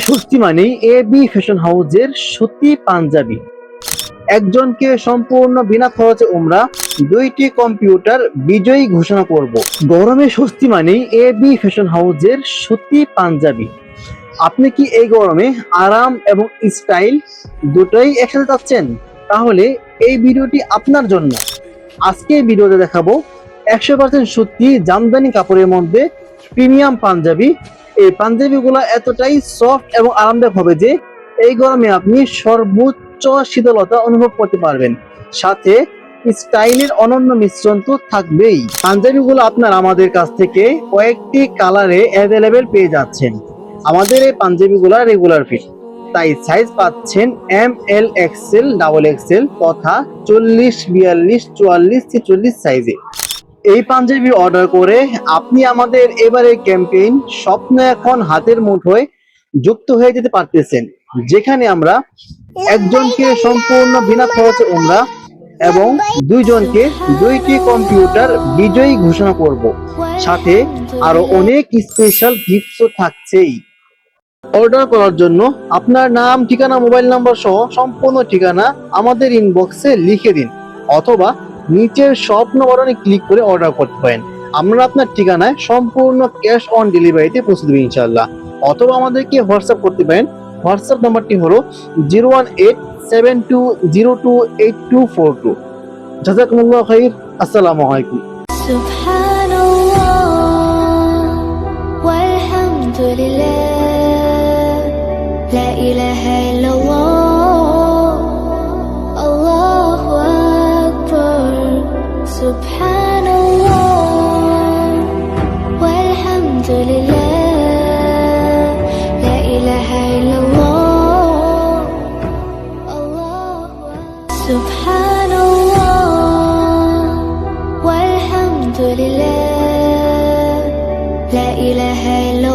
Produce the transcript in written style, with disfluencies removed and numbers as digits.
স্বস্তি মানেই AB fashion হাউসের সুতি পাঞ্জাবি। একজনকে সম্পূর্ণ বিনা খরচে উমরা, 2টি কম্পিউটার বিজয়ী ঘোষণা করব। গরমে স্বস্তি মানেই এবি ফ্যাশন হাউসের সুতি পাঞ্জাবি। আপনি কি এই গরমে আরাম এবং স্টাইল দুটোই একসাথে চাচ্ছেন? তাহলে এই ভিডিওটি আপনার জন্য। আজকে এই ভিডিওতে দেখাবো 100% সুতি জামদানি কাপড়ের মধ্যে প্রিমিয়াম পাঞ্জাবি। এই পাঞ্জাবিগুলো এতটাই সফট এবং আরামদায়ক হবে যে এই গরমে আপনি সর্বোচ্চ শীতলতা অনুভব করতে পারবেন। সাথে স্টাইলের অনন্য মিশ্রণ তো থাকবেই। পাঞ্জাবিগুলো আপনারা আমাদের কাছ থেকে কয়েকটি কালারে অ্যাভেলেবেল পেয়ে যাচ্ছেন। আমাদের এই পাঞ্জাবিগুলো রেগুলার ফিট, তাই সাইজ পাচ্ছেন এম, এল, এক্সেল, ডাবল এক্সেল তথা 40, 42, 44, 46 সাইজে। এই পাঞ্জাবি অর্ডার করে আপনি আমাদের এবারে ক্যাম্পেইন স্বপ্ন এখন হাতের মুঠোয় যুক্ত হয়ে যেতে পারতেছেন, যেখানে আমরা একজনকে সম্পূর্ণ বিনা খরচে উমরা এবং 2জনকে 2টি কম্পিউটার বিজয়ী ঘোষণা করব। সাথে আরো অনেক স্পেশাল গিফটও থাকছেই। অর্ডার করার জন্য আপনার নাম, ঠিকানা, মোবাইল নাম্বার সহ সম্পূর্ণ ঠিকানা আমাদের ইনবক্সে লিখে দিন, অথবা নিচের স্বপ্ন বাটনে ক্লিক করে অর্ডার করতে পারেন। আমরা আপনার ঠিকানায় সম্পূর্ণ ক্যাশ অন ডেলিভারিতে পৌঁছে দেব ইনশাআল্লাহ। অথবা আমাদেরকে হোয়াটসঅ্যাপ করতে পারেন। হোয়াটসঅ্যাপ নাম্বারটি হলো 01872028242। জাযাকুমুল্লাহু খাইর। আসসালামু আলাইকুম। সুবহানাল্লাহ ওয়ালহামদুলিল্লাহ লা ইলাহা ইল্লাল্লাহ আল্লাহু আকবার। সুবহানাল্লাহ ওয়ালহামদুলিল্লাহ লা ইলাহা ইল্লাল্লাহ আল্লাহু আকবার। সুবহানাল্লাহ ওয়ালহামদুলিল্লাহ লা ইলাহা ইল্লাল্লাহ